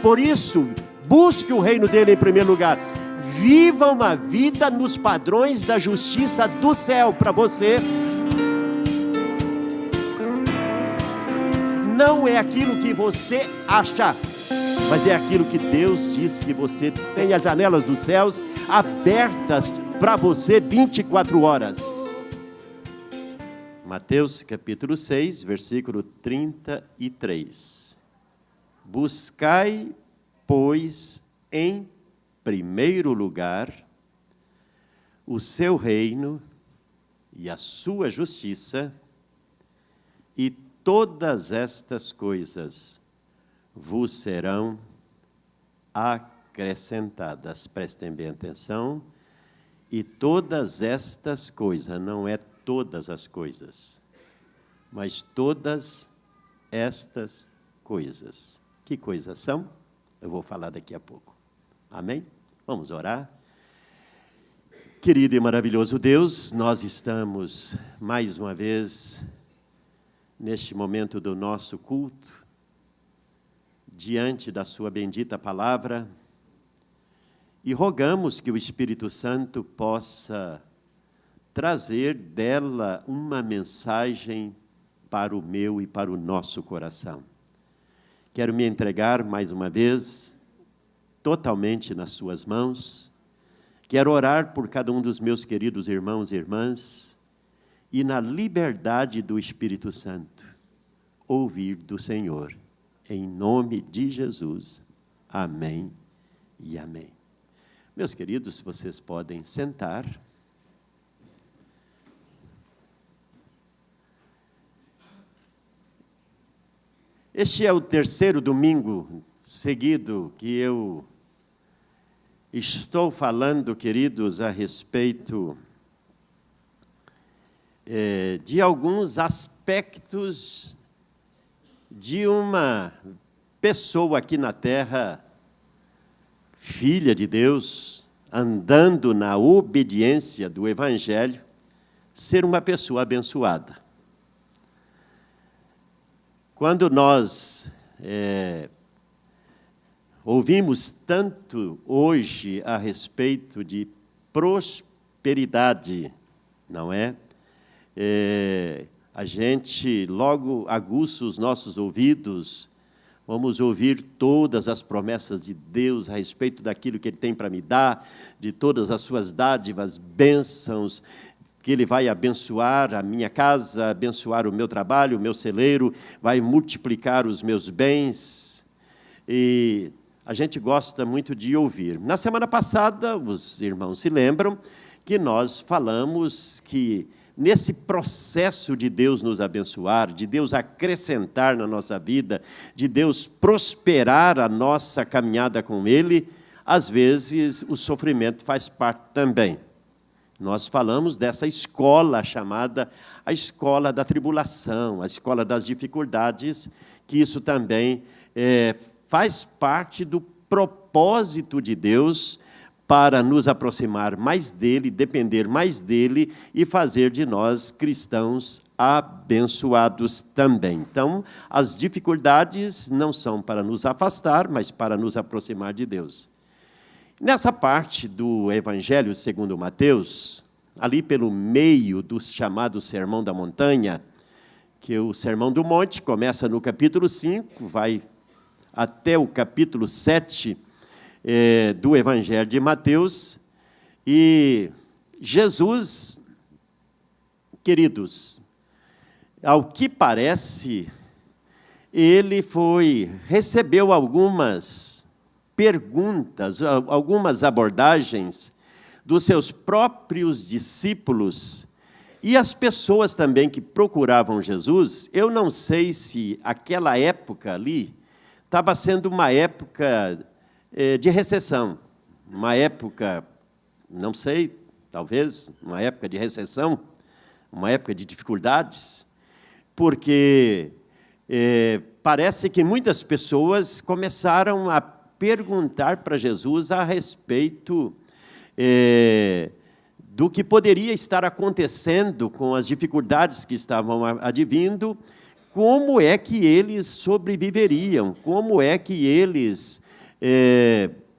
Por isso, busque o reino dele em primeiro lugar. Viva uma vida nos padrões da justiça do céu para você. Não é aquilo que você acha, mas é aquilo que Deus diz que você tem as janelas dos céus abertas para você 24 horas. Mateus capítulo 6, versículo 33. Buscai, pois, em primeiro lugar o seu reino e a sua justiça, e todas estas coisas vos serão acrescentadas. Prestem bem atenção. E todas estas coisas, não é todas as coisas, mas todas estas coisas. Que coisas são? Eu vou falar daqui a pouco. Amém? Vamos orar. Querido e maravilhoso Deus, nós estamos mais uma vez neste momento do nosso culto, diante da sua bendita palavra, e rogamos que o Espírito Santo possa trazer dela uma mensagem para o meu e para o nosso coração. Quero me entregar mais uma vez, totalmente nas suas mãos. Quero orar por cada um dos meus queridos irmãos e irmãs, e na liberdade do Espírito Santo, ouvir do Senhor. Em nome de Jesus. Amém e amém. Meus queridos, vocês podem sentar. Este é o terceiro domingo seguido que eu estou falando, queridos, a respeito de alguns aspectos de uma pessoa aqui na terra, filha de Deus, andando na obediência do Evangelho, ser uma pessoa abençoada. Quando nós ouvimos tanto hoje a respeito de prosperidade, não é? A gente logo aguça os nossos ouvidos, vamos ouvir todas as promessas de Deus a respeito daquilo que Ele tem para me dar, de todas as suas dádivas, bênçãos, que Ele vai abençoar a minha casa, abençoar o meu trabalho, o meu celeiro, vai multiplicar os meus bens. E a gente gosta muito de ouvir. Na semana passada, os irmãos se lembram que nós falamos que nesse processo de Deus nos abençoar, de Deus acrescentar na nossa vida, de Deus prosperar a nossa caminhada com Ele, às vezes o sofrimento faz parte também. Nós falamos dessa escola chamada a escola da tribulação, a escola das dificuldades, que isso também faz parte do propósito de Deus para nos aproximar mais dEle, depender mais dEle e fazer de nós cristãos abençoados também. Então, as dificuldades não são para nos afastar, mas para nos aproximar de Deus. Nessa parte do Evangelho segundo Mateus, ali pelo meio do chamado Sermão da Montanha, que o Sermão do Monte começa no capítulo 5, vai até o capítulo 7 do Evangelho de Mateus, e Jesus, queridos, ao que parece, ele recebeu algumas perguntas, algumas abordagens dos seus próprios discípulos e as pessoas também que procuravam Jesus. Eu não sei se aquela época ali estava sendo uma época de recessão, uma época, não sei, talvez uma época de recessão, uma época de dificuldades, porque parece que muitas pessoas começaram a perguntar para Jesus a respeito do que poderia estar acontecendo com as dificuldades que estavam advindo, como é que eles sobreviveriam, como é que eles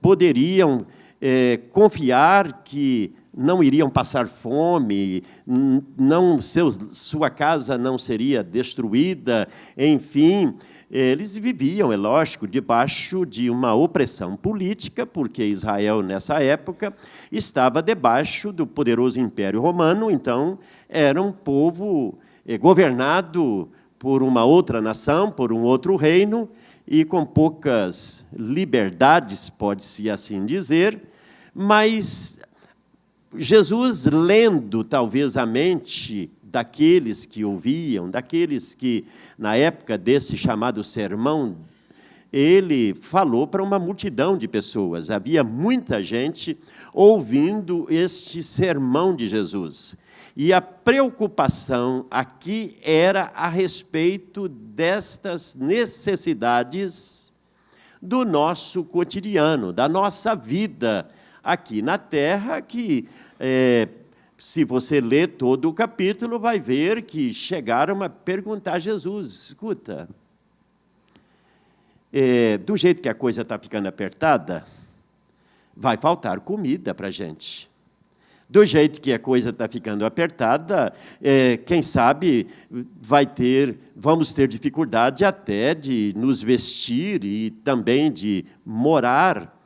poderiam confiar que não iriam passar fome, sua casa não seria destruída, enfim. Eles viviam, é lógico, debaixo de uma opressão política, porque Israel, nessa época, estava debaixo do poderoso Império Romano, então era um povo governado por uma outra nação, por um outro reino, e com poucas liberdades, pode-se assim dizer, mas Jesus, lendo talvez a mente daqueles que ouviam, daqueles que, na época desse chamado sermão, ele falou para uma multidão de pessoas. Havia muita gente ouvindo este sermão de Jesus. E a preocupação aqui era a respeito destas necessidades do nosso cotidiano, da nossa vida aqui na terra, que, se você ler todo o capítulo, vai ver que chegaram a perguntar a Jesus: escuta, do jeito que a coisa está ficando apertada, vai faltar comida para a gente. Do jeito que a coisa está ficando apertada, quem sabe vamos ter dificuldade até de nos vestir e também de morar.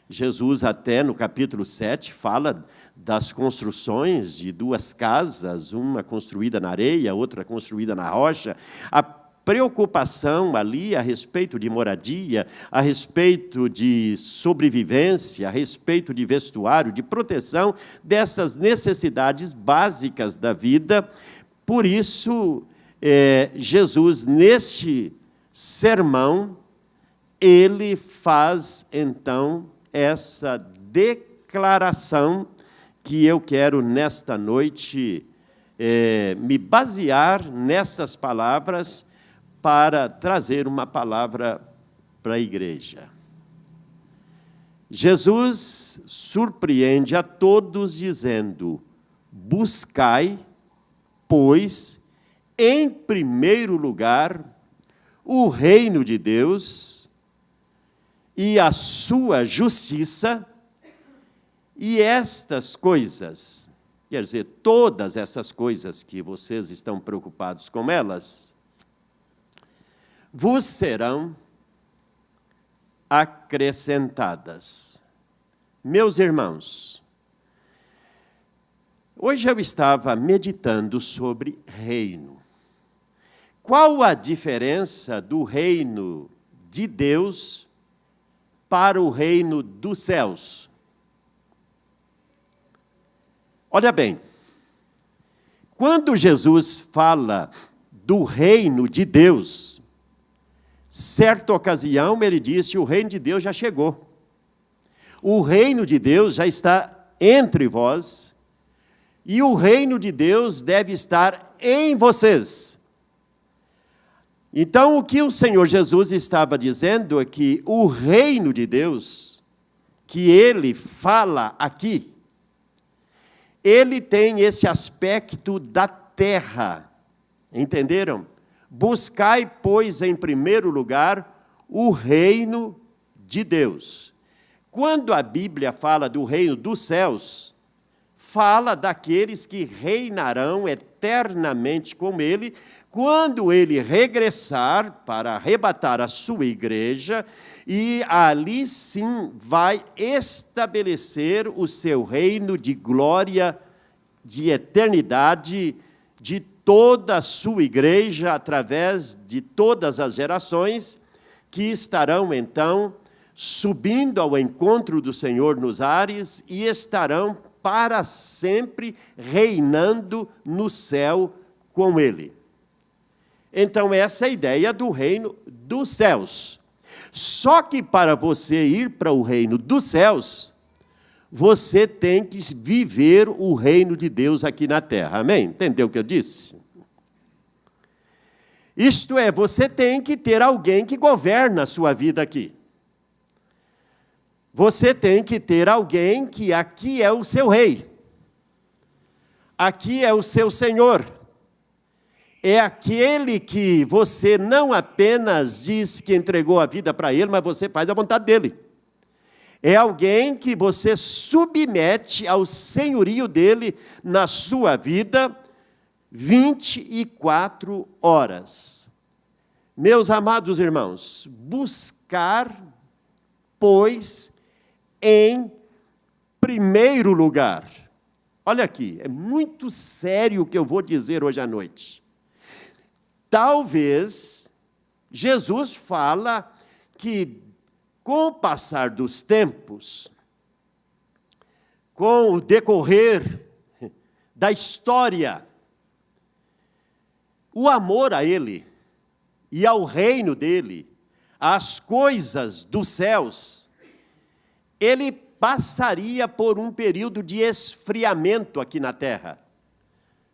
Jesus, até no capítulo 7, fala das construções de duas casas, uma construída na areia, outra construída na rocha. A preocupação ali a respeito de moradia, a respeito de sobrevivência, a respeito de vestuário, de proteção, dessas necessidades básicas da vida. Por isso, Jesus, neste sermão, ele faz, então, essa declaração que eu quero, nesta noite, me basear nessas palavras para trazer uma palavra para a igreja. Jesus surpreende a todos dizendo: buscai, pois, em primeiro lugar, o reino de Deus e a sua justiça, e estas coisas, quer dizer, todas essas coisas que vocês estão preocupados com elas, vos serão acrescentadas. Meus irmãos, hoje eu estava meditando sobre reino. Qual a diferença do reino de Deus para o reino dos céus? Olha bem, quando Jesus fala do reino de Deus, certa ocasião ele disse: o reino de Deus já chegou. O reino de Deus já está entre vós, e o reino de Deus deve estar em vocês. Então, o que o Senhor Jesus estava dizendo é que o reino de Deus, que ele fala aqui, ele tem esse aspecto da terra. Entenderam? Buscai, pois, em primeiro lugar, o reino de Deus. Quando a Bíblia fala do reino dos céus, fala daqueles que reinarão eternamente com ele, quando ele regressar para arrebatar a sua igreja, e ali sim vai estabelecer o seu reino de glória, de eternidade, de toda a sua igreja, através de todas as gerações, que estarão então subindo ao encontro do Senhor nos ares e estarão para sempre reinando no céu com ele. Então, essa é a ideia do reino dos céus. Só que para você ir para o reino dos céus, você tem que viver o reino de Deus aqui na terra. Amém? Entendeu o que eu disse? Isto é, você tem que ter alguém que governa a sua vida aqui. Você tem que ter alguém que aqui é o seu rei. Aqui é o seu senhor. É aquele que você não apenas diz que entregou a vida para ele, mas você faz a vontade dele. É alguém que você submete ao senhorio dele na sua vida 24 horas. Meus amados irmãos, buscar, pois, em primeiro lugar. Olha aqui, é muito sério o que eu vou dizer hoje à noite. Talvez Jesus fala que, com o passar dos tempos, com o decorrer da história, o amor a Ele e ao reino dEle, às coisas dos céus, Ele passaria por um período de esfriamento aqui na terra.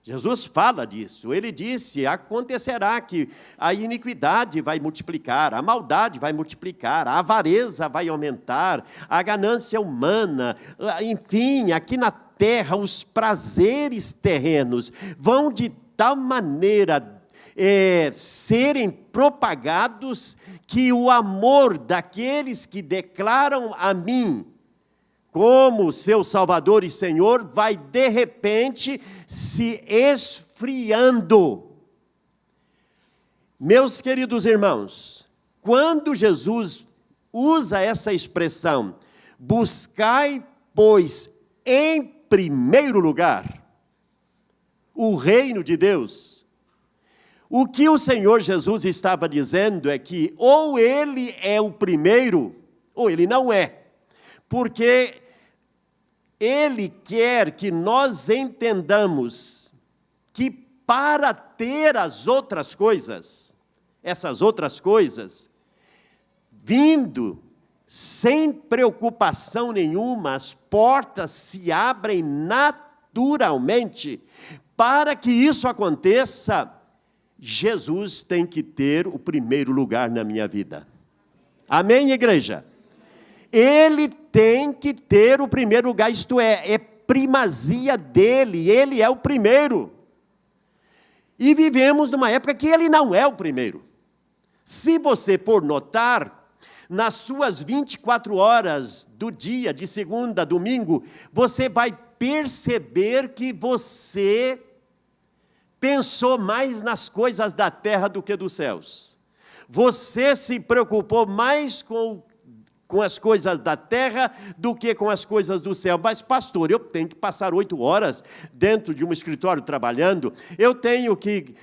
Jesus fala disso, ele disse, acontecerá que a iniquidade vai multiplicar, a maldade vai multiplicar, a avareza vai aumentar, a ganância humana, enfim, aqui na terra os prazeres terrenos vão de tal maneira serem propagados que o amor daqueles que declaram a mim como seu Salvador e Senhor vai de repente se esfriando. Meus queridos irmãos, quando Jesus usa essa expressão, buscai, pois, em primeiro lugar, o reino de Deus, o que o Senhor Jesus estava dizendo é que ou Ele é o primeiro, ou Ele não é, porque Ele quer que nós entendamos que para ter as outras coisas, essas outras coisas, vindo sem preocupação nenhuma, as portas se abrem naturalmente. Para que isso aconteça, Jesus tem que ter o primeiro lugar na minha vida. Amém, igreja? Ele tem que ter o primeiro lugar, isto é primazia dele, ele é o primeiro. E vivemos numa época que ele não é o primeiro. Se você for notar, nas suas 24 horas do dia, de segunda a domingo, você vai perceber que você pensou mais nas coisas da terra do que dos céus. Você se preocupou mais com as coisas da terra do que com as coisas do céu. Mas, pastor, eu tenho que passar 8 horas dentro de um escritório trabalhando, eu tenho que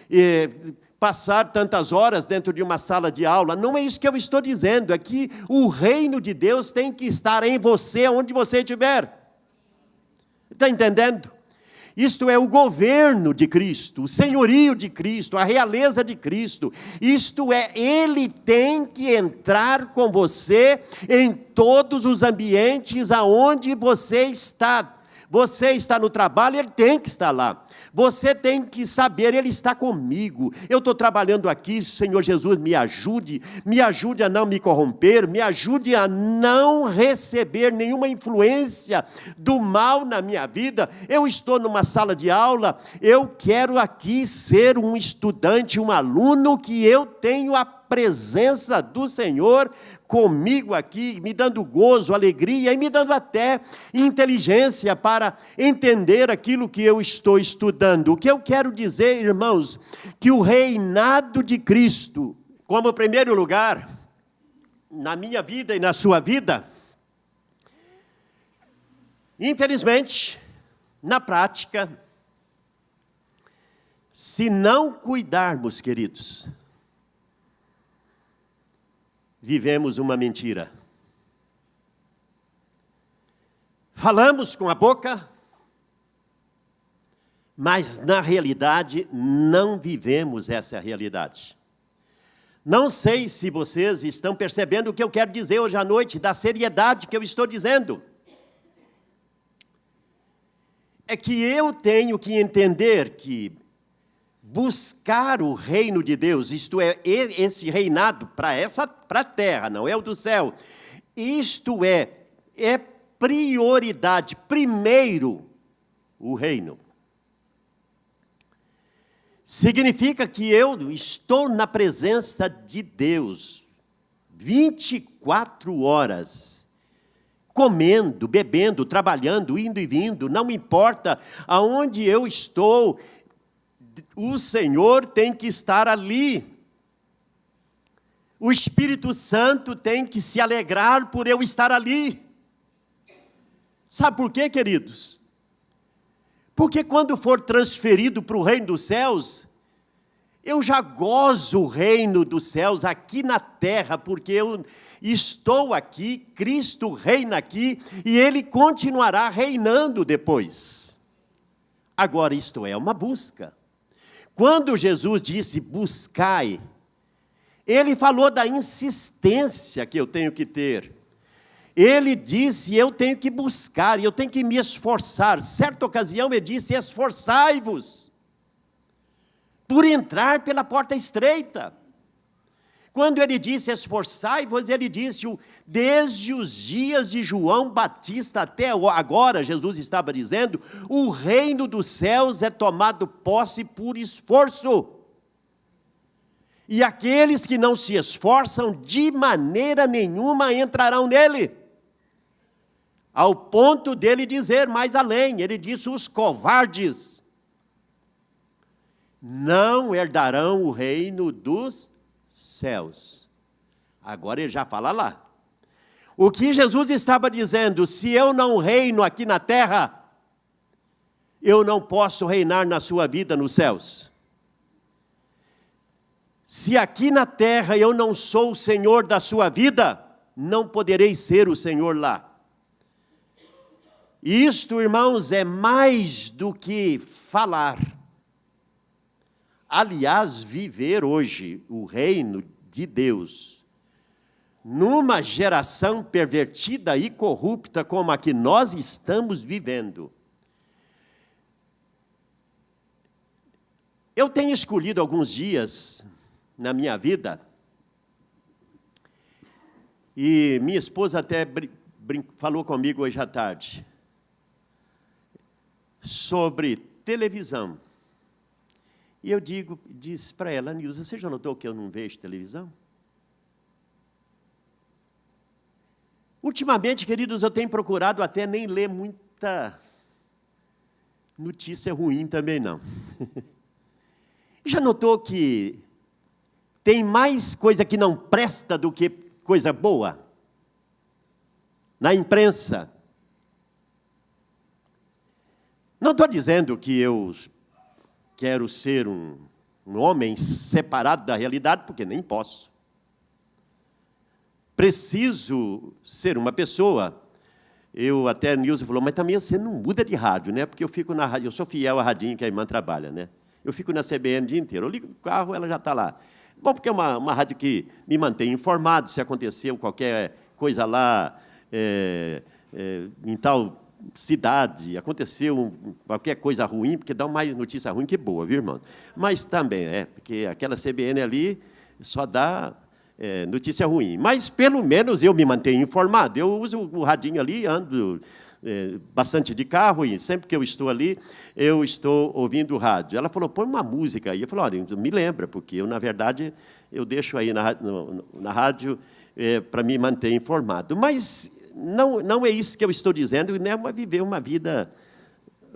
passar tantas horas dentro de uma sala de aula. Não é isso que eu estou dizendo, é que o reino de Deus tem que estar em você, onde você estiver. Está entendendo? Isto é o governo de Cristo, o senhorio de Cristo, a realeza de Cristo. Isto é, Ele tem que entrar com você em todos os ambientes aonde você está. Você está no trabalho, Ele tem que estar lá. Você tem que saber, Ele está comigo. Eu estou trabalhando aqui, Senhor Jesus, me ajude a não me corromper, me ajude a não receber nenhuma influência do mal na minha vida. Eu estou numa sala de aula, eu quero aqui ser um estudante, um aluno, que eu tenho a presença do Senhor comigo aqui, me dando gozo, alegria e me dando até inteligência para entender aquilo que eu estou estudando. O que eu quero dizer, irmãos, que o reinado de Cristo, como primeiro lugar, na minha vida e na sua vida, infelizmente, na prática, se não cuidarmos, queridos, vivemos uma mentira. Falamos com a boca, mas na realidade não vivemos essa realidade. Não sei se vocês estão percebendo o que eu quero dizer hoje à noite, da seriedade que eu estou dizendo. É que eu tenho que entender que buscar o reino de Deus, isto é, esse reinado para a terra, não é o do céu, isto é prioridade, primeiro o reino. Significa que eu estou na presença de Deus 24 horas, comendo, bebendo, trabalhando, indo e vindo, não importa aonde eu estou, o Senhor tem que estar ali. O Espírito Santo tem que se alegrar por eu estar ali. Sabe por quê, queridos? Porque quando for transferido para o reino dos céus, eu já gozo o reino dos céus aqui na terra, porque eu estou aqui, Cristo reina aqui, e Ele continuará reinando depois. Agora, isto é uma busca. Quando Jesus disse buscai, Ele falou da insistência que eu tenho que ter. Ele disse, eu tenho que buscar, eu tenho que me esforçar. Certa ocasião ele disse, esforçai-vos por entrar pela porta estreita. Quando ele disse esforçai-vos, ele disse, desde os dias de João Batista até agora, Jesus estava dizendo, o reino dos céus é tomado posse por esforço. E aqueles que não se esforçam, de maneira nenhuma entrarão nele. Ao ponto dele dizer mais além, ele disse, os covardes não herdarão o reino dos céus. Agora ele já fala lá. O que Jesus estava dizendo, se eu não reino aqui na terra, eu não posso reinar na sua vida nos céus. Se aqui na terra eu não sou o Senhor da sua vida, não poderei ser o Senhor lá. Isto, irmãos, é mais do que falar. Aliás, viver hoje o reino de Deus, numa geração pervertida e corrupta como a que nós estamos vivendo. Eu tenho escolhido alguns dias na minha vida, e minha esposa até falou comigo hoje à tarde, sobre televisão. E eu disse para ela, Nilza, você já notou que eu não vejo televisão? Ultimamente, queridos, eu tenho procurado até nem ler muita notícia ruim também, não. Já notou que tem mais coisa que não presta do que coisa boa? Na imprensa. Não estou dizendo que eu quero ser um homem separado da realidade, porque nem posso. Preciso ser uma pessoa. Até a Nilza falou, mas também você não muda de rádio, né? Porque eu fico na rádio, eu sou fiel à radinho que a irmã trabalha, né? Eu fico na CBN o dia inteiro. Eu ligo o carro, ela já está lá. Bom, porque é uma rádio que me mantém informado se aconteceu qualquer coisa lá em tal cidade, aconteceu qualquer coisa ruim, porque dá mais notícia ruim que boa, viu, irmão? Mas também, porque aquela CBN ali só dá notícia ruim. Mas, pelo menos, eu me mantenho informado. Eu uso o radinho ali, ando bastante de carro, e sempre que eu estou ali, eu estou ouvindo o rádio. Ela falou, põe uma música aí. Eu falei, olha, me lembra, porque eu, na verdade, eu deixo aí na rádio para me manter informado. Mas não é isso que eu estou dizendo, não é viver uma vida,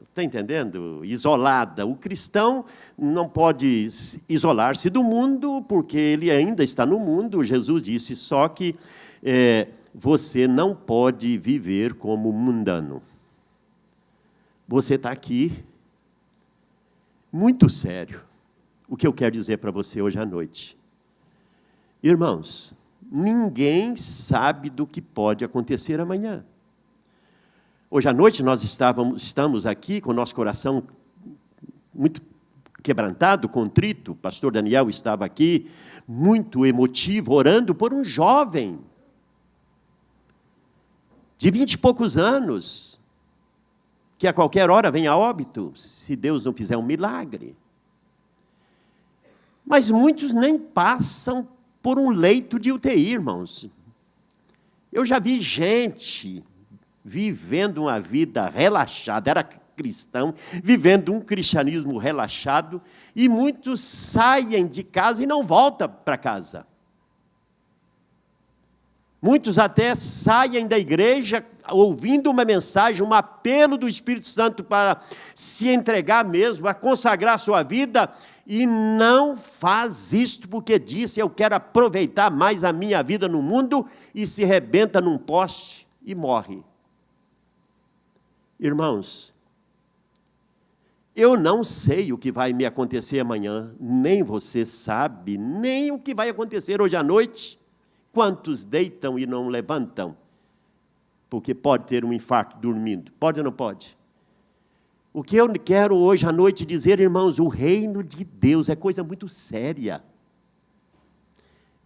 está entendendo? Isolada. O cristão não pode isolar-se do mundo, porque ele ainda está no mundo. Jesus disse, só que você não pode viver como mundano. Você está aqui, muito sério, o que eu quero dizer para você hoje à noite. Irmãos, ninguém sabe do que pode acontecer amanhã. Hoje à noite nós estamos aqui com o nosso coração muito quebrantado, contrito. O pastor Daniel estava aqui, muito emotivo, orando por um jovem de 20 e poucos anos, que a qualquer hora vem a óbito, se Deus não fizer um milagre. Mas muitos nem passam por um leito de UTI, irmãos. Eu já vi gente vivendo uma vida relaxada, era cristão, vivendo um cristianismo relaxado, e muitos saem de casa e não voltam para casa. Muitos até saem da igreja ouvindo uma mensagem, um apelo do Espírito Santo para se entregar mesmo, a consagrar sua vida, e não faz isto porque disse: eu quero aproveitar mais a minha vida no mundo, e se rebenta num poste e morre. Irmãos, eu não sei o que vai me acontecer amanhã, nem você sabe, nem o que vai acontecer hoje à noite. Quantos deitam e não levantam? Porque pode ter um infarto dormindo. Pode ou não pode? O que eu quero hoje à noite dizer, irmãos, o reino de Deus é coisa muito séria.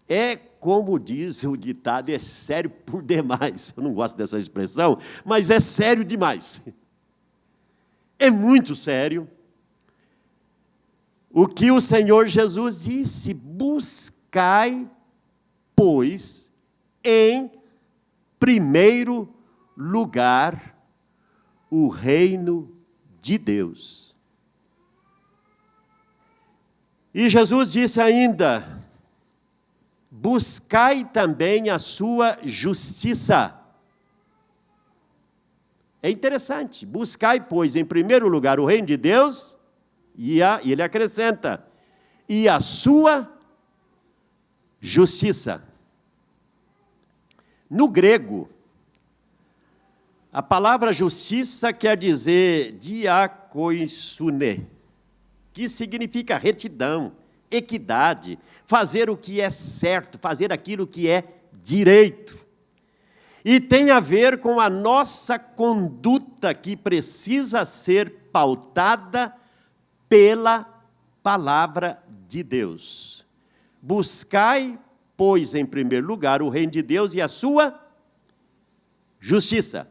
É como diz o ditado, é sério por demais. Eu não gosto dessa expressão, mas é sério demais. É muito sério. O que o Senhor Jesus disse: buscai, pois, em primeiro lugar, o reino de Deus. E Jesus disse ainda: buscai também a sua justiça. É interessante. Buscai, pois, em primeiro lugar o reino de Deus, e ele acrescenta: e a sua justiça. No grego, a palavra justiça quer dizer diakoisune, que significa retidão, equidade, fazer o que é certo, fazer aquilo que é direito. E tem a ver com a nossa conduta, que precisa ser pautada pela palavra de Deus. Buscai, pois, em primeiro lugar, o reino de Deus e a sua justiça.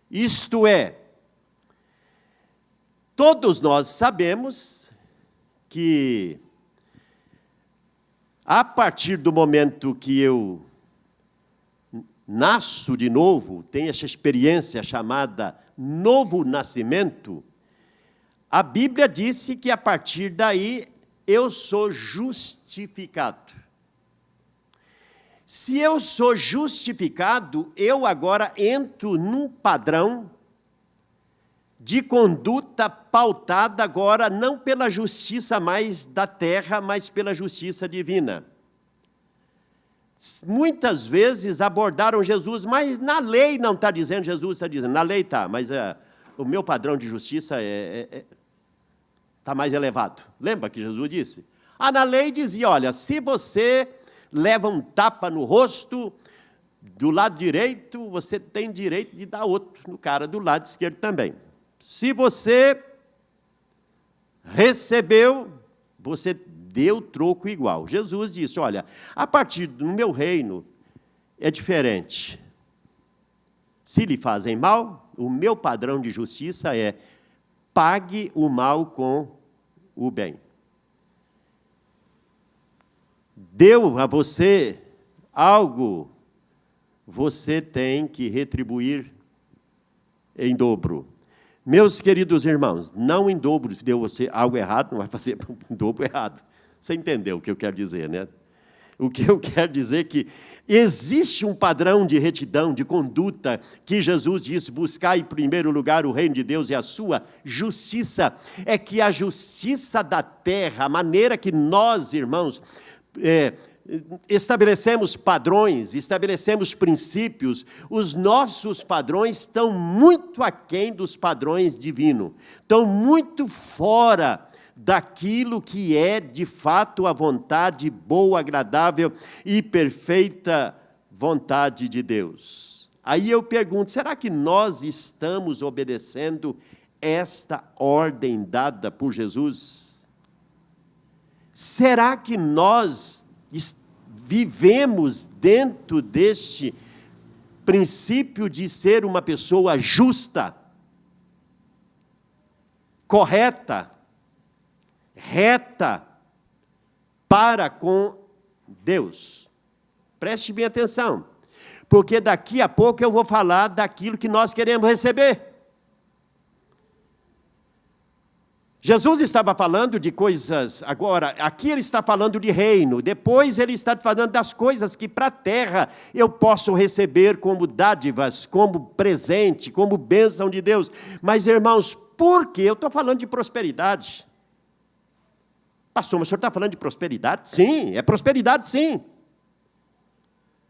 Isto é, todos nós sabemos que, a partir do momento que eu nasço de novo, tenho essa experiência chamada novo nascimento, a Bíblia disse que, a partir daí, eu sou justificado. Se eu sou justificado, eu agora entro num padrão de conduta pautada agora não pela justiça mais da terra, mas pela justiça divina. Muitas vezes abordaram Jesus, mas na lei não está dizendo, Jesus está dizendo, na lei está, mas o meu padrão de justiça está mais elevado. Lembra que Jesus disse? Na lei dizia: olha, se você leva um tapa no rosto do lado direito, você tem direito de dar outro no cara do lado esquerdo também. Se você recebeu, você deu troco igual. Jesus disse: olha, a partir do meu reino é diferente. Se lhe fazem mal, o meu padrão de justiça é: pague o mal com o bem. Deu a você algo, você tem que retribuir em dobro. Meus queridos irmãos, não em dobro, se deu você algo errado, não vai fazer em dobro errado. Você entendeu o que eu quero dizer, né? O que eu quero dizer é que existe um padrão de retidão, de conduta, que Jesus disse: buscar em primeiro lugar o reino de Deus e a sua justiça. É que a justiça da terra, a maneira que nós, irmãos, estabelecemos padrões, estabelecemos princípios, os nossos padrões estão muito aquém dos padrões divinos, estão muito fora daquilo que é, de fato, a vontade boa, agradável e perfeita vontade de Deus. Aí eu pergunto, será que nós estamos obedecendo esta ordem dada por Jesus? Será que nós vivemos dentro deste princípio de ser uma pessoa justa, correta, reta para com Deus? Preste bem atenção, porque daqui a pouco eu vou falar daquilo que nós queremos receber. Jesus estava falando de coisas, agora, aqui ele está falando de reino, depois ele está falando das coisas que para a terra eu posso receber como dádivas, como presente, como bênção de Deus. Mas, irmãos, por que eu estou falando de prosperidade? Pastor, mas o senhor está falando de prosperidade? Sim, é prosperidade sim.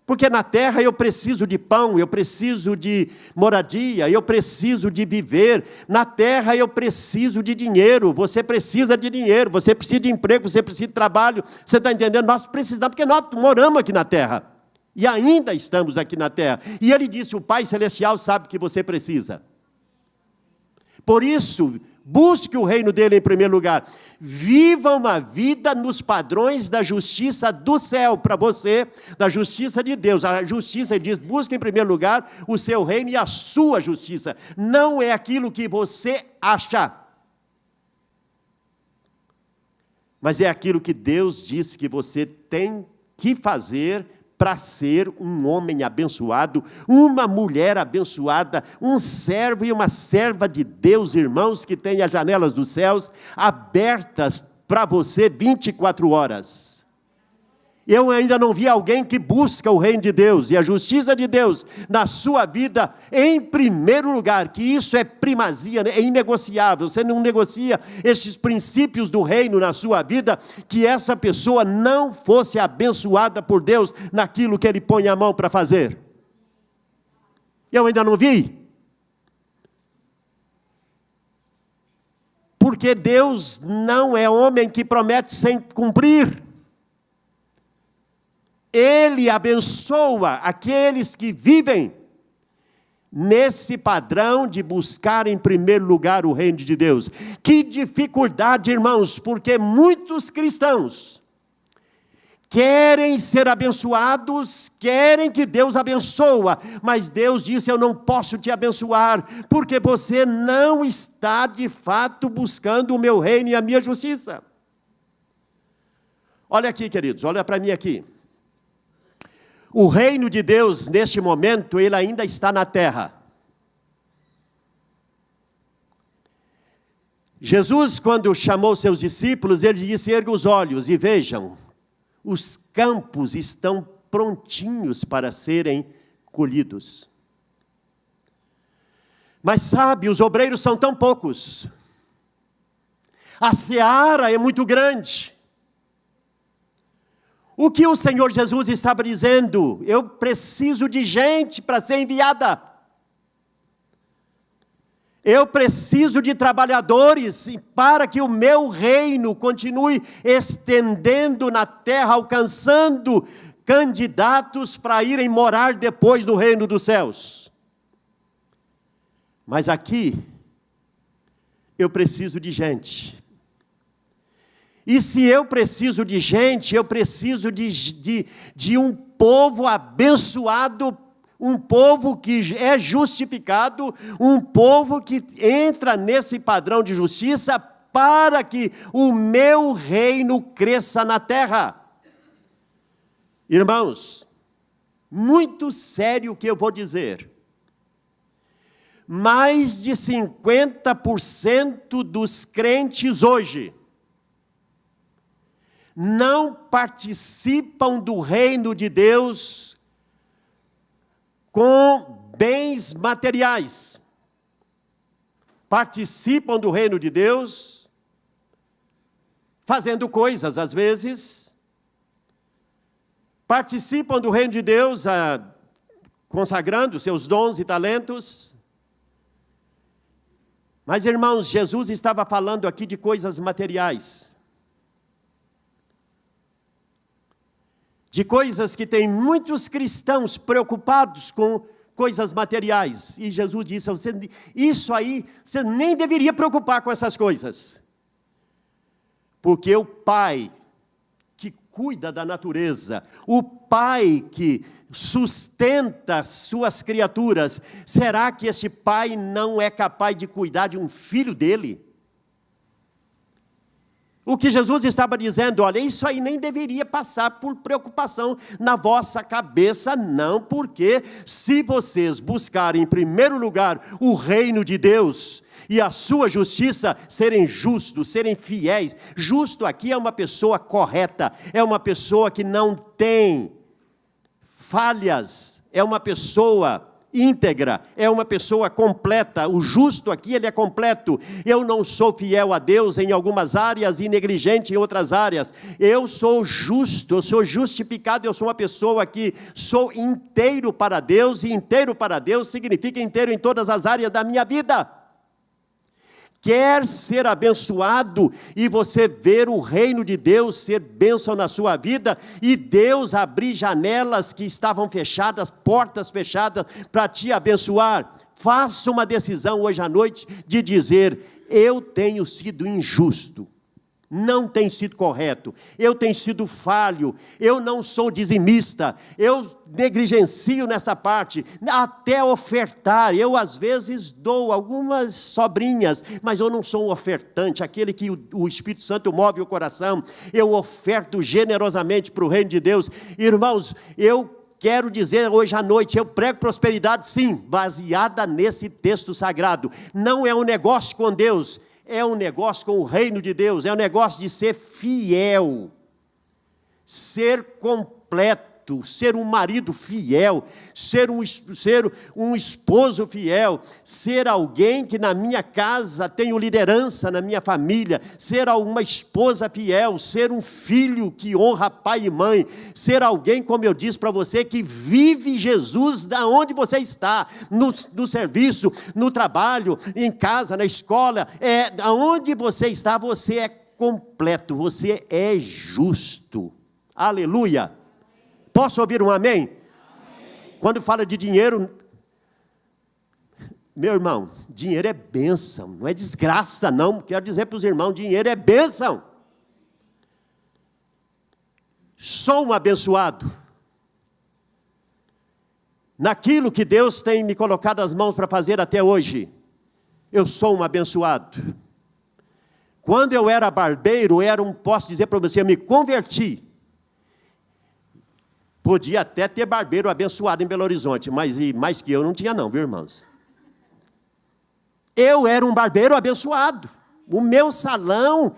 Porque na terra eu preciso de pão, eu preciso de moradia, eu preciso de viver. Na terra eu preciso de dinheiro, você precisa de dinheiro, você precisa de emprego, você precisa de trabalho. Você está entendendo? Nós precisamos, porque nós moramos aqui na terra. E ainda estamos aqui na terra. E ele disse, o Pai Celestial sabe que você precisa. Por isso, busque o reino dele em primeiro lugar. Viva uma vida nos padrões da justiça do céu para você, da justiça de Deus. A justiça, ele diz, busque em primeiro lugar o seu reino e a sua justiça. Não é aquilo que você acha, mas é aquilo que Deus diz que você tem que fazer para ser um homem abençoado, uma mulher abençoada, um servo e uma serva de Deus, irmãos, que tem as janelas dos céus abertas para você 24 horas. Eu ainda não vi alguém que busca o reino de Deus e a justiça de Deus na sua vida em primeiro lugar, que isso é primazia, é inegociável. Você não negocia estes princípios do reino na sua vida, que essa pessoa não fosse abençoada por Deus naquilo que ele põe a mão para fazer. Eu ainda não vi. Porque Deus não é homem que promete sem cumprir. Ele abençoa aqueles que vivem nesse padrão de buscar em primeiro lugar o reino de Deus. Que dificuldade, irmãos, porque muitos cristãos querem ser abençoados, querem que Deus abençoa, mas Deus disse, eu não posso te abençoar, porque você não está de fato buscando o meu reino e a minha justiça. Olha aqui, queridos, olha para mim aqui. O reino de Deus, neste momento, ele ainda está na terra. Jesus, quando chamou seus discípulos, ele disse, erga os olhos e vejam, os campos estão prontinhos para serem colhidos. Mas sabe, os obreiros são tão poucos. A seara é muito grande. O que o Senhor Jesus estava dizendo? Eu preciso de gente para ser enviada. Eu preciso de trabalhadores para que o meu reino continue estendendo na terra, alcançando candidatos para irem morar depois no reino dos céus. Mas aqui, eu preciso de gente. E se eu preciso de gente, eu preciso de um povo abençoado, um povo que é justificado, um povo que entra nesse padrão de justiça para que o meu reino cresça na terra. Irmãos, muito sério o que eu vou dizer. Mais de 50% dos crentes hoje não participam do reino de Deus com bens materiais. Participam do reino de Deus fazendo coisas, às vezes. Participam do reino de Deus consagrando seus dons e talentos. Mas, irmãos, Jesus estava falando aqui de coisas materiais. De coisas que tem muitos cristãos preocupados com coisas materiais. E Jesus disse, isso aí, você nem deveria preocupar com essas coisas. Porque o Pai que cuida da natureza, o Pai que sustenta suas criaturas, será que esse Pai não é capaz de cuidar de um filho dele? O que Jesus estava dizendo, olha, isso aí nem deveria passar por preocupação na vossa cabeça, não, porque se vocês buscarem em primeiro lugar o reino de Deus e a sua justiça, serem justos, serem fiéis. Justo aqui é uma pessoa correta, é uma pessoa que não tem falhas, é uma pessoa íntegra, é uma pessoa completa. O justo aqui, ele é completo. Eu não sou fiel a Deus em algumas áreas e negligente em outras áreas. Eu sou justo, eu sou justificado, eu sou uma pessoa que sou inteiro para Deus, e inteiro para Deus significa inteiro em todas as áreas da minha vida. Quer ser abençoado e você ver o reino de Deus ser bênção na sua vida, e Deus abrir janelas que estavam fechadas, portas fechadas, para te abençoar. Faça uma decisão hoje à noite de dizer: eu tenho sido injusto, não tenho sido correto, eu tenho sido falho, eu não sou dizimista, eu negligencio nessa parte, até ofertar. Eu às vezes dou algumas sobrinhas, mas eu não sou um ofertante, aquele que o Espírito Santo move o coração. Eu oferto generosamente para o reino de Deus. Irmãos, eu quero dizer hoje à noite, eu prego prosperidade sim, baseada nesse texto sagrado. Não é um negócio com Deus, é um negócio com o reino de Deus, é um negócio de ser fiel, ser completo, ser um marido fiel, ser um esposo fiel, ser alguém que na minha casa tenho liderança, na minha família, ser uma esposa fiel, ser um filho que honra pai e mãe, ser alguém, como eu disse para você, que vive Jesus da onde você está, no serviço, no trabalho, em casa, na escola, aonde você está, você é completo, você é justo. Aleluia! Posso ouvir um amém? Amém. Quando fala de dinheiro, meu irmão, dinheiro é bênção, não é desgraça não. Quero dizer para os irmãos, dinheiro é bênção. Sou um abençoado. Naquilo que Deus tem me colocado as mãos para fazer até hoje, eu sou um abençoado. Quando eu era barbeiro, posso dizer para você, eu me converti. Podia até ter barbeiro abençoado em Belo Horizonte, mas mais que eu não tinha não, viu, irmãos? Eu era um barbeiro abençoado. O meu salão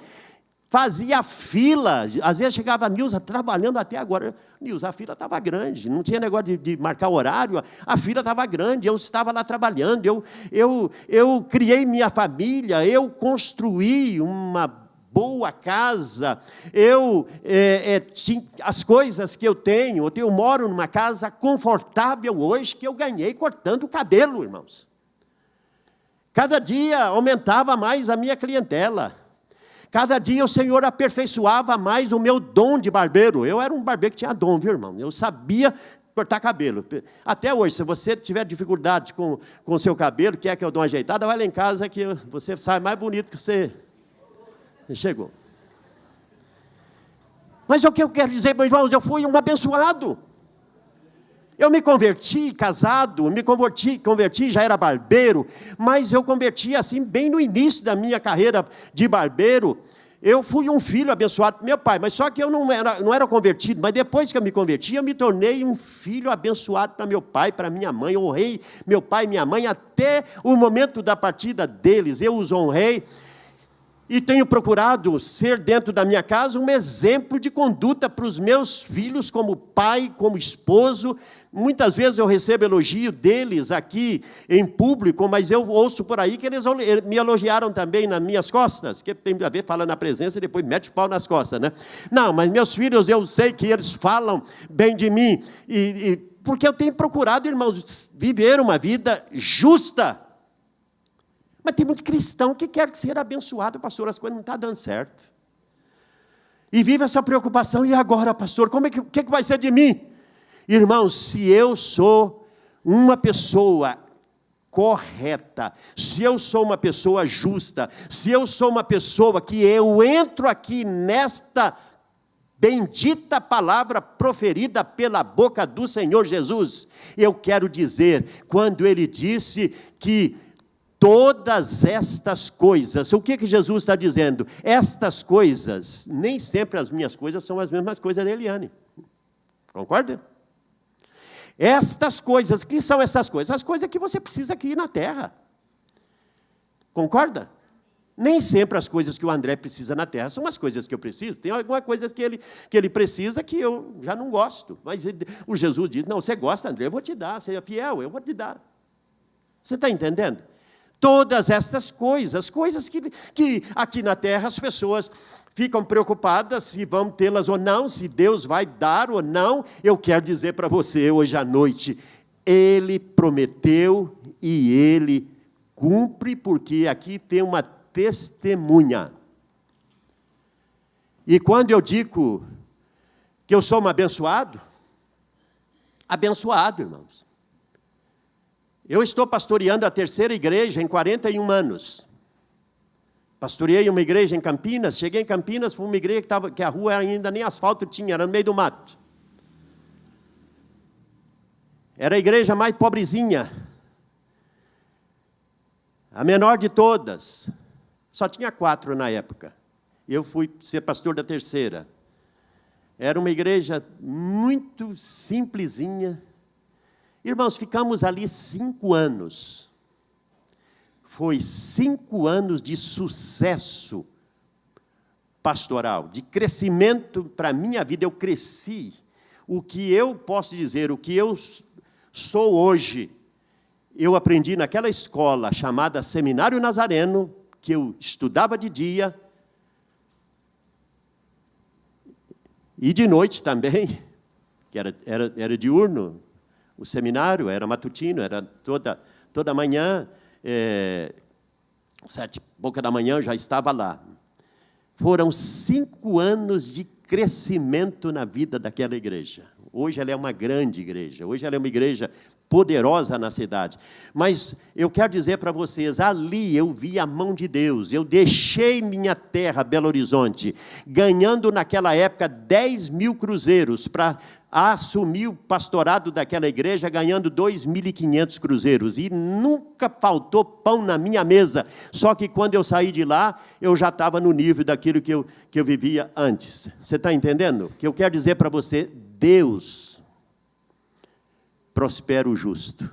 fazia fila. Às vezes chegava a Nilza trabalhando até agora. Nilza, a fila estava grande, não tinha negócio de marcar horário, a fila estava grande, eu estava lá trabalhando, eu criei minha família, eu construí uma boa casa, as coisas que eu moro numa casa confortável hoje, que eu ganhei cortando o cabelo, irmãos. Cada dia aumentava mais a minha clientela, cada dia o Senhor aperfeiçoava mais o meu dom de barbeiro. Eu era um barbeiro que tinha dom, viu, irmão? Eu sabia cortar cabelo. Até hoje, se você tiver dificuldade com o seu cabelo, quer que eu dê uma ajeitada, vai lá em casa que você sai mais bonito que você chegou. Mas o que eu quero dizer, meus irmãos, eu fui um abençoado. Eu me converti casado, converti, já era barbeiro, mas eu converti assim bem no início da minha carreira de barbeiro. Eu fui um filho abençoado do meu pai, mas só que eu não era convertido, mas depois que eu me converti, eu me tornei um filho abençoado para meu pai, para minha mãe. Eu honrei meu pai e minha mãe até o momento da partida deles, eu os honrei. E tenho procurado ser dentro da minha casa um exemplo de conduta para os meus filhos, como pai, como esposo. Muitas vezes eu recebo elogio deles aqui em público, mas eu ouço por aí que eles me elogiaram também nas minhas costas, que tem a ver, fala na presença e depois mete o pau nas costas, né? Não, mas meus filhos, eu sei que eles falam bem de mim, porque eu tenho procurado, irmãos, viver uma vida justa. Mas tem muito cristão que quer ser abençoado, pastor, as coisas não estão dando certo. E vive essa preocupação, e agora, pastor, o que vai ser de mim? Irmãos, se eu sou uma pessoa correta, se eu sou uma pessoa justa, se eu sou uma pessoa que eu entro aqui nesta bendita palavra proferida pela boca do Senhor Jesus, eu quero dizer, quando Ele disse que todas estas coisas, o que Jesus está dizendo? Estas coisas, nem sempre as minhas coisas são as mesmas coisas da Eliane. Concorda? Estas coisas, o que são essas coisas? As coisas que você precisa aqui na terra. Concorda? Nem sempre as coisas que o André precisa na terra são as coisas que eu preciso. Tem algumas coisas que ele precisa que eu já não gosto. Mas o Jesus diz, não, você gosta, André, eu vou te dar. Você é fiel, eu vou te dar. Você está entendendo? Todas essas coisas que aqui na terra as pessoas ficam preocupadas se vão tê-las ou não, se Deus vai dar ou não. Eu quero dizer para você hoje à noite, Ele prometeu e Ele cumpre, porque aqui tem uma testemunha. E quando eu digo que eu sou um abençoado, irmãos. Eu estou pastoreando a terceira igreja em 41 anos. Pastoreei uma igreja em Campinas, cheguei em Campinas, foi uma igreja que a rua ainda nem asfalto tinha, era no meio do mato. Era a igreja mais pobrezinha, a menor de todas. Só tinha 4 na época. Eu fui ser pastor da terceira. Era uma igreja muito simplesinha. Irmãos, ficamos ali 5 anos. Foi 5 anos de sucesso pastoral, de crescimento para a minha vida. Eu cresci. O que eu posso dizer, o que eu sou hoje, eu aprendi naquela escola chamada Seminário Nazareno, que eu estudava de dia e de noite também, que era diurno. O seminário era matutino, era toda manhã, 7h30 da manhã, eu já estava lá. Foram 5 anos de crescimento na vida daquela igreja. Hoje ela é uma grande igreja, hoje ela é uma igreja poderosa na cidade. Mas eu quero dizer para vocês, ali eu vi a mão de Deus. Eu deixei minha terra, Belo Horizonte, ganhando naquela época 10 mil cruzeiros para assumir o pastorado daquela igreja, ganhando 2.500 cruzeiros. E nunca faltou pão na minha mesa. Só que quando eu saí de lá, eu já estava no nível daquilo que eu vivia antes. Você está entendendo? O que eu quero dizer para você, Deus prospera o justo.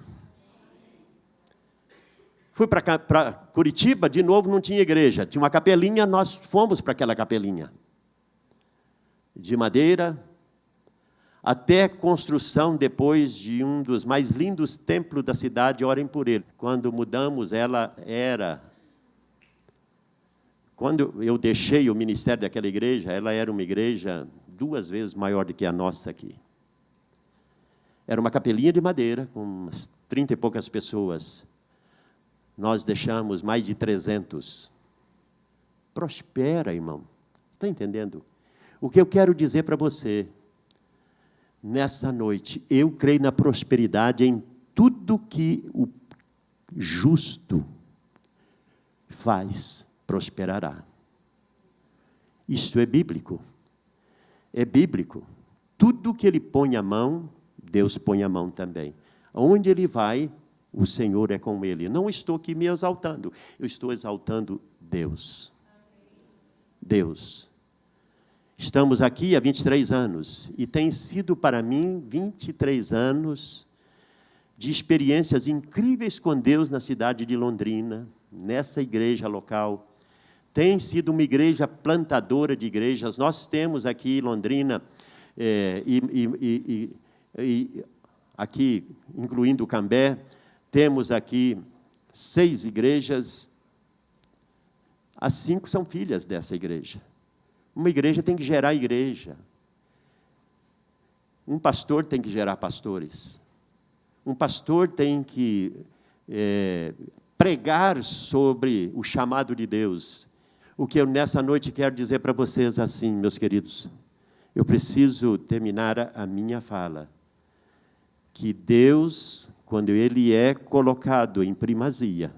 Fui para Curitiba, de novo não tinha igreja. Tinha uma capelinha, nós fomos para aquela capelinha. De madeira, até construção depois de um dos mais lindos templos da cidade, orem por ele. Quando mudamos, quando eu deixei o ministério daquela igreja, ela era uma igreja 2 vezes maior do que a nossa aqui. Era uma capelinha de madeira, com umas 30 e poucas pessoas. Nós deixamos mais de 300. Prospera, irmão. Está entendendo? O que eu quero dizer para você, nessa noite, eu creio na prosperidade em tudo que o justo faz, prosperará. Isto é bíblico. É bíblico. Tudo que ele põe a mão, Deus põe a mão também. Onde ele vai, o Senhor é com ele. Não estou aqui me exaltando, eu estou exaltando Deus. Deus. Estamos aqui há 23 anos, e tem sido para mim 23 anos de experiências incríveis com Deus na cidade de Londrina, nessa igreja local. Tem sido uma igreja plantadora de igrejas. Nós temos aqui em Londrina, aqui, incluindo o Cambé, temos aqui 6 igrejas. As 5 são filhas dessa igreja. Uma igreja tem que gerar igreja. Um pastor tem que gerar pastores. Um pastor tem que pregar sobre o chamado de Deus. O que eu nessa noite quero dizer para vocês assim, meus queridos, eu preciso terminar a minha fala, que Deus, quando Ele é colocado em primazia,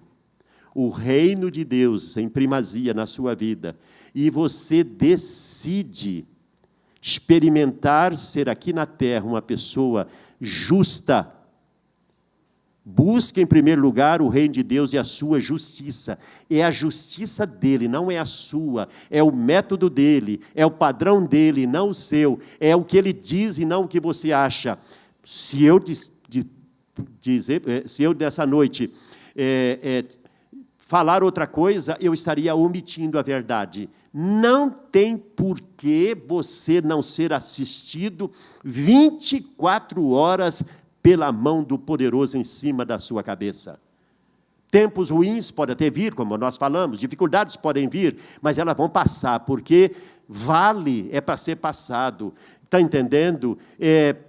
o reino de Deus em primazia na sua vida, e você decide experimentar ser aqui na terra uma pessoa justa, busque em primeiro lugar o reino de Deus e a sua justiça. É a justiça dele, não é a sua. É o método dele, é o padrão dele, não o seu. É o que ele diz e não o que você acha. Se eu nessa noite falar outra coisa, eu estaria omitindo a verdade. Não tem por que você não ser assistido 24 horas pela mão do poderoso em cima da sua cabeça. Tempos ruins podem até vir, como nós falamos, dificuldades podem vir, mas elas vão passar, porque vale é para ser passado. Está entendendo?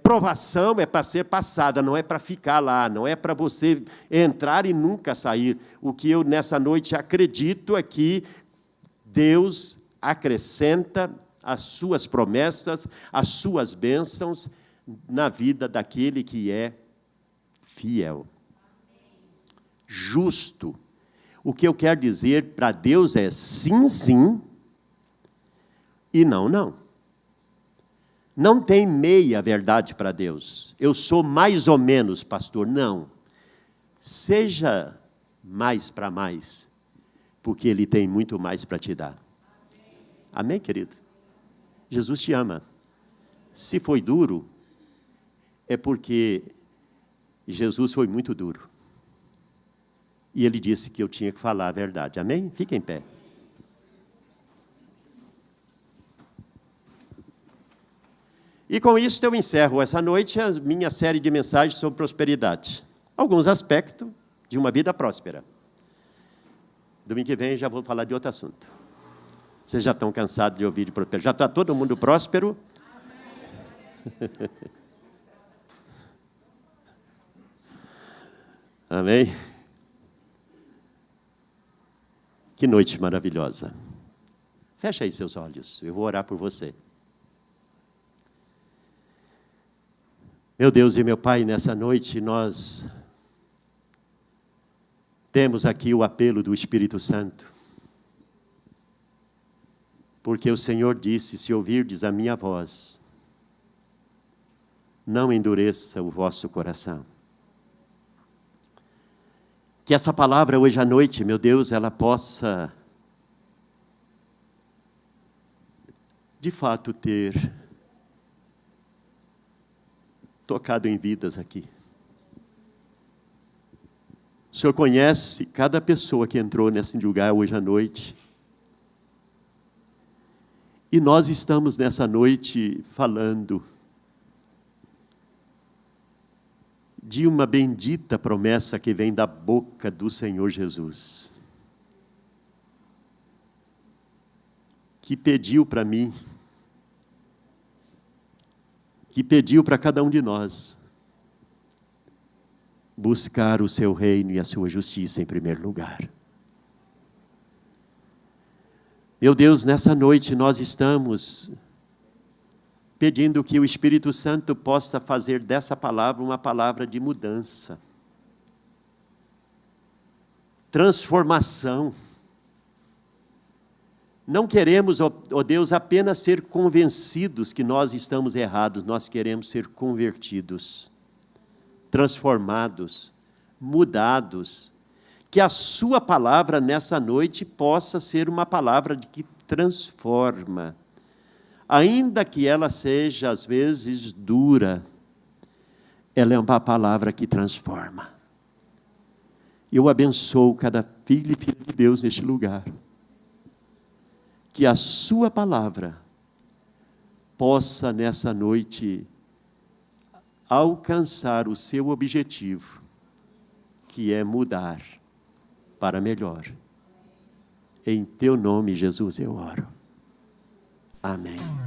Provação é para ser passada, não é para ficar lá, não é para você entrar e nunca sair. O que eu nessa noite acredito é que Deus acrescenta as suas promessas, as suas bênçãos na vida daquele que é fiel. Justo. O que eu quero dizer para Deus é sim, sim e não, não. Não tem meia verdade para Deus. Eu sou mais ou menos, pastor. Não. Seja mais para mais, porque Ele tem muito mais para te dar. Amém, querido? Jesus te ama. Se foi duro, é porque Jesus foi muito duro. E Ele disse que eu tinha que falar a verdade. Amém? Fica em pé. E com isso eu encerro essa noite a minha série de mensagens sobre prosperidade. Alguns aspectos de uma vida próspera. Domingo que vem já vou falar de outro assunto. Vocês já estão cansados de ouvir de prosperidade? Já está todo mundo próspero? Amém? Que noite maravilhosa. Fecha aí seus olhos, eu vou orar por você. Meu Deus e meu Pai, nessa noite nós temos aqui o apelo do Espírito Santo. Porque o Senhor disse, se ouvirdes a minha voz, não endureça o vosso coração. Que essa palavra hoje à noite, meu Deus, ela possa, de fato, ter tocado em vidas aqui. O Senhor conhece cada pessoa que entrou nesse lugar hoje à noite. E nós estamos nessa noite falando de uma bendita promessa que vem da boca do Senhor Jesus. Que pediu para mim, que pediu para cada um de nós buscar o seu reino e a sua justiça em primeiro lugar. Meu Deus, nessa noite nós estamos pedindo que o Espírito Santo possa fazer dessa palavra uma palavra de mudança, transformação. Não queremos, ó Deus, apenas ser convencidos que nós estamos errados, nós queremos ser convertidos, transformados, mudados. Que a sua palavra nessa noite possa ser uma palavra que transforma. Ainda que ela seja, às vezes, dura, ela é uma palavra que transforma. Eu abençoo cada filho e filha de Deus neste lugar. Que a sua palavra possa, nessa noite, alcançar o seu objetivo, que é mudar para melhor. Em teu nome, Jesus, eu oro. Amém.